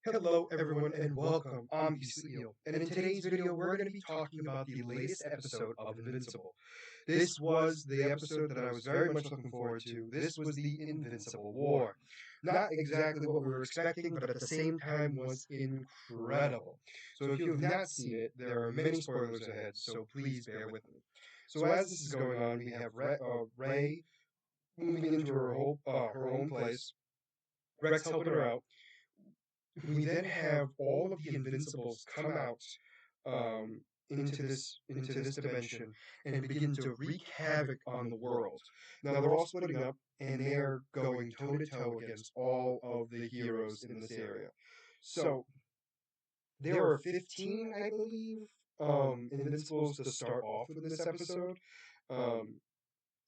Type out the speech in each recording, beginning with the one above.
Hello, everyone, and welcome. I'm Eel, and in today's video, we're going to be talking about the latest episode of Invincible. This was the episode that I was very much looking forward to. This was the Invincible War. Not exactly what we were expecting, but at the same time was incredible. So if you have not seen it, there are many spoilers ahead, so please bear with me. So as this is going on, we have Ray moving into her own place, Rex helping her out. We then have all of the Invincibles come out into this dimension and begin to wreak havoc on the world. Now they're all splitting up and they're going toe to toe against all of the heroes in this area. So there are 15, I believe, Invincibles to start off with this episode. Um,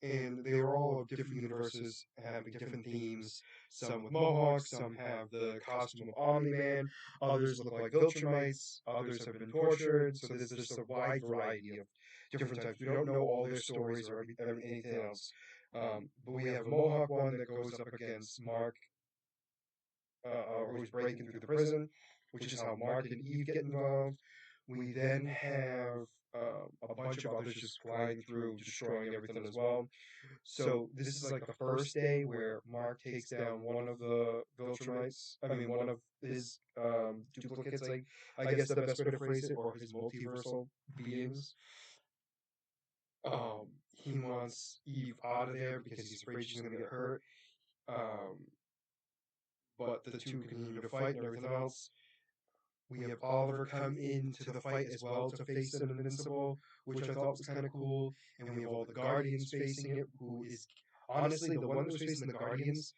and they are all of different universes, having different themes. Some with mohawks, some have the costume of Omni-Man, others look like Viltrumites, others have been tortured, so there's just a wide variety of different types. We don't know all their stories or anything else. But we have a mohawk one that goes up against Mark, who's breaking through the prison, which is how Mark and Eve get involved. We then have a bunch of others just flying through, destroying everything as well. So this is like the first day where Mark takes down one of the Viltrumites. I mean, one of his duplicates. I guess the best way to phrase it, or his multiversal beings. He wants Eve out of there because he's afraid she's gonna get hurt. Um, but the two continue to fight and everything else. We have Oliver come into the fight as well to face an Invincible, which I thought was kind of cool. And we have all the Guardians facing it, who is honestly the one that was facing the Guardians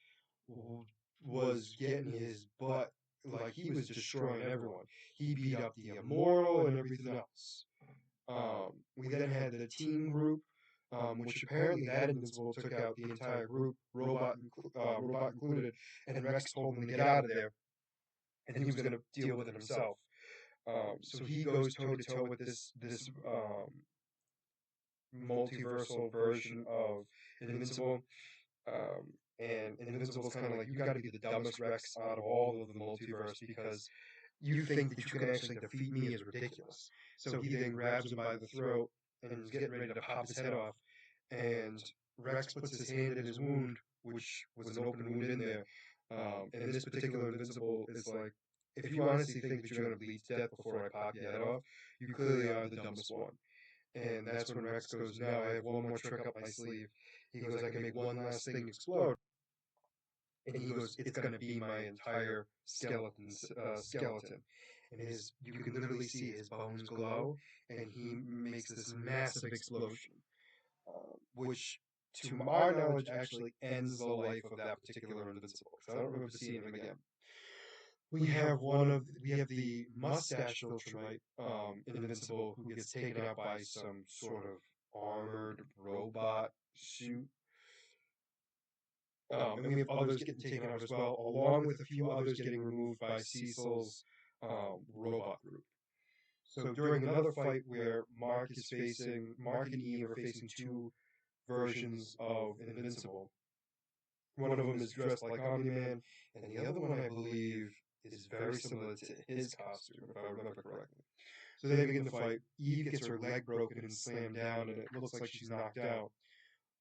was getting his butt. Like, he was destroying everyone. He beat up the Immortal and everything else. We then had the team group, which apparently that Invincible took out the entire group, robot included, and Rex told him to get out of there, and he was going to deal with it himself. So he goes toe to toe with this multiversal version of Invincible. And Invincible's kind of like, you got to be the dumbest Rex out of all of the multiverse because you think that you can actually defeat me is ridiculous. So he then grabs him by the throat and is getting ready to pop his head off. And Rex puts his hand in his wound, which was an open wound in there. And this particular Invincible is like, if you honestly think that you're going to bleed to death before I pop your head off, you clearly are the dumbest one. And that's when Rex goes, no, I have one more trick up my sleeve. He goes, I can make one last thing explode. And he goes, it's going to be my entire skeleton. And you can literally see his bones glow, and he makes this massive explosion, which, to our knowledge, actually ends the life of that particular Invincible, because I don't remember seeing him again. We have the mustache Viltrumite, Invincible, who gets taken out by some sort of armored robot suit. And we have others getting taken out as well, along with a few others getting removed by Cecil's robot group. So during another fight where Mark and Eve are facing two versions of Invincible. One of them is dressed like Omni-Man, and the other one, I believe, is very similar to his costume, if I remember correctly. So they begin to fight. Eve gets her leg broken and slammed down, and it looks like she's knocked out.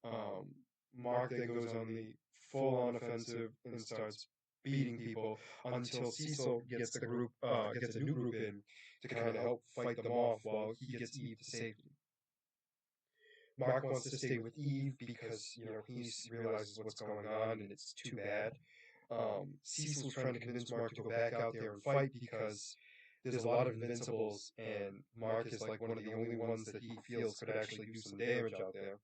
Um, Mark then goes on the full-on offensive and starts beating people until Cecil gets gets a new group in to kind of help fight them off while he gets Eve to safety. Mark wants to stay with Eve because, he realizes what's going on and it's too bad. Cecil's trying to convince Mark to go back out there and fight because there's a lot of Invincibles, and Mark is like one of the only ones that he feels could actually do some damage out there.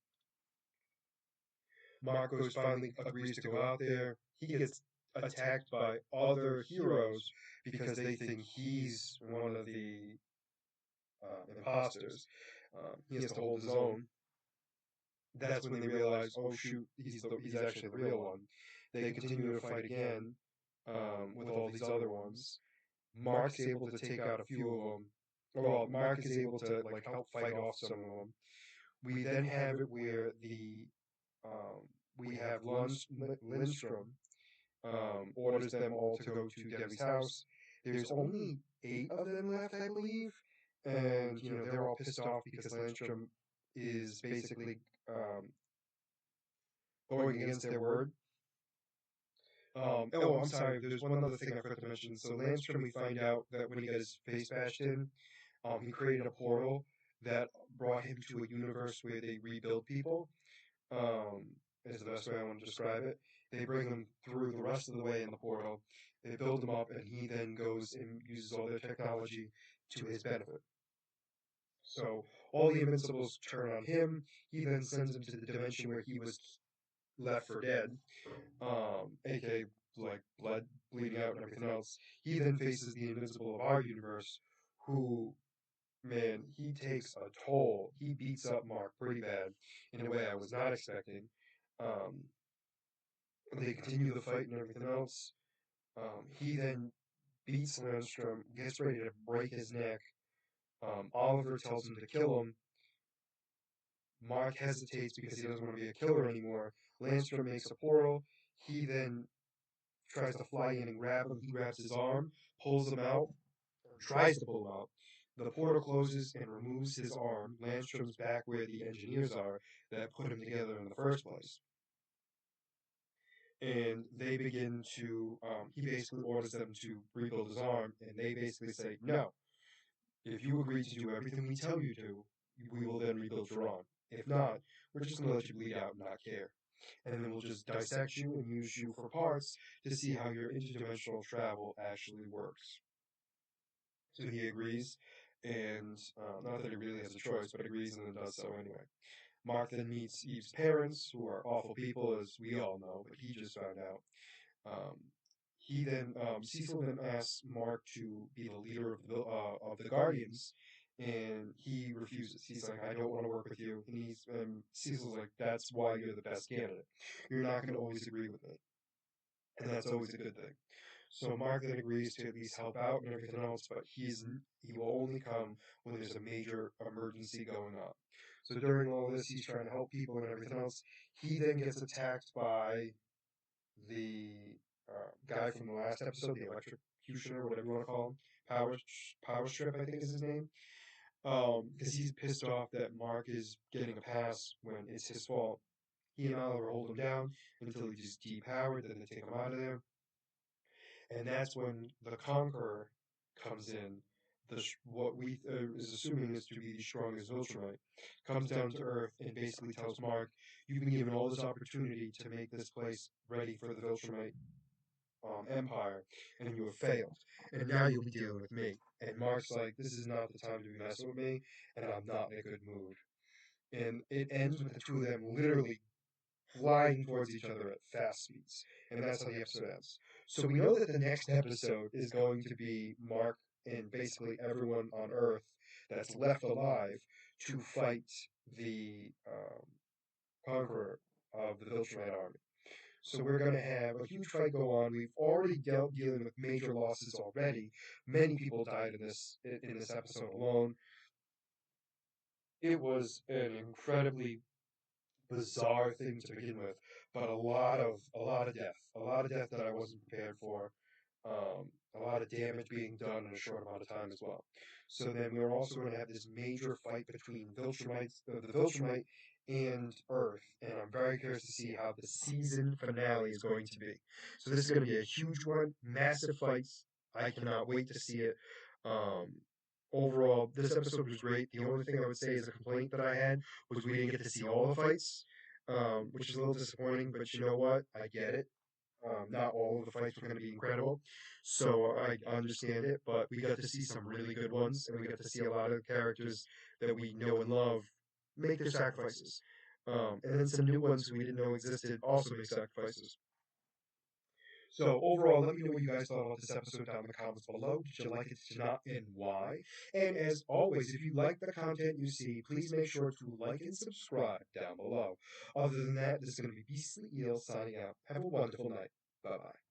Mark finally agrees to go out there. He gets attacked by other heroes because they think he's one of the imposters. He has to hold his own. That's when they realize, oh shoot, he's actually the real one. They continue to fight again with all these other ones. Mark's able to take out a few of them. Well, Mark is able to help fight off some of them. We then have it where we have Lindstrom orders them all to go to Debbie's house There's only 8 of them left, I believe, and they're all pissed off because Landstrom is basically going against their word. Oh, I'm sorry. There's one other thing I forgot to mention. So Landstrom, we find out that when he got his face bashed in, he created a portal that brought him to a universe where they rebuild people. Um, is the best way I want to describe it. They bring him through the rest of the way in the portal. They build him up, and he then goes and uses all their technology to his benefit. So all the Invincibles turn on him. He then sends him to the dimension where he was left for dead, aka like blood bleeding out and everything else. He then faces the Invincible of our universe, who, man, he takes a toll. He beats up Mark pretty bad in a way I was not expecting. Um, they continue the fight and everything else. He then beats Landstrom, gets ready to break his neck. Oliver tells him to kill him. Mark hesitates because he doesn't want to be a killer anymore. Landstrom makes a portal. He then tries to fly in and grab him. He grabs his arm, pulls him out, or tries to pull him out. The portal closes and removes his arm. Landstrom's back where the engineers are that put him together in the first place. And they begin to, he basically orders them to rebuild his arm, and they basically say, no, if you agree to do everything we tell you to, we will then rebuild your arm. If not, we're just going to let you bleed out and not care. And then we'll just dissect you and use you for parts to see how your interdimensional travel actually works. So he agrees, and not that he really has a choice, but agrees and then does so anyway. Mark then meets Eve's parents, who are awful people, as we all know, but he just found out. Um, Cecil then asks Mark to be the leader of the Guardians, and he refuses. He's like, I don't want to work with you. And Cecil's like, that's why you're the best candidate. You're not going to always agree with me, and that's always a good thing. So Mark then agrees to at least help out and everything else, but he will only come when there's a major emergency going on. So during all this, he's trying to help people and everything else. He then gets attacked by the guy from the last episode, the electrocutioner, whatever you want to call him, Power Strip, I think is his name. Because he's pissed off that Mark is getting a pass when it's his fault. He and Oliver hold him down until he just depowered, then they take him out of there. And that's when the Conqueror comes in. What we is assuming is to be the strongest Viltrumite, comes down to Earth and basically tells Mark, "You've been given all this opportunity to make this place ready for the Viltrumite empire, and you have failed. And now you'll be dealing with me." And Mark's like, "This is not the time to be messing with me, and I'm not in a good mood." And it ends with the two of them literally flying towards each other at fast speeds. And that's how the episode ends. So we know that the next episode is going to be Mark and basically everyone on Earth that's left alive to fight the conqueror of the Viltrumite army. So we're going to have a huge fight go on. We've already dealing with major losses already. Many people died in this episode alone. It was an incredibly bizarre thing to begin with, but a lot of death that I wasn't prepared for. A lot of damage being done in a short amount of time as well. So then we're also going to have this major fight between the Viltrumite and Earth, and I'm very curious to see how the season finale is going to be. So this is going to be a huge one, massive fights. I cannot wait to see it. Um, Overall, this episode was great. The only thing I would say is a complaint that I had was we didn't get to see all the fights, which is a little disappointing. But you know what? I get it. Not all of the fights were going to be incredible, so I understand it. But we got to see some really good ones, and we got to see a lot of characters that we know and love make their sacrifices. And then some new ones who we didn't know existed also make sacrifices. So overall, let me know what you guys thought about this episode down in the comments below. Did you like it? Did you not? And why? And as always, if you like the content you see, please make sure to like and subscribe down below. Other than that, this is going to be Beastly Eel signing out. Have a wonderful night. Bye-bye.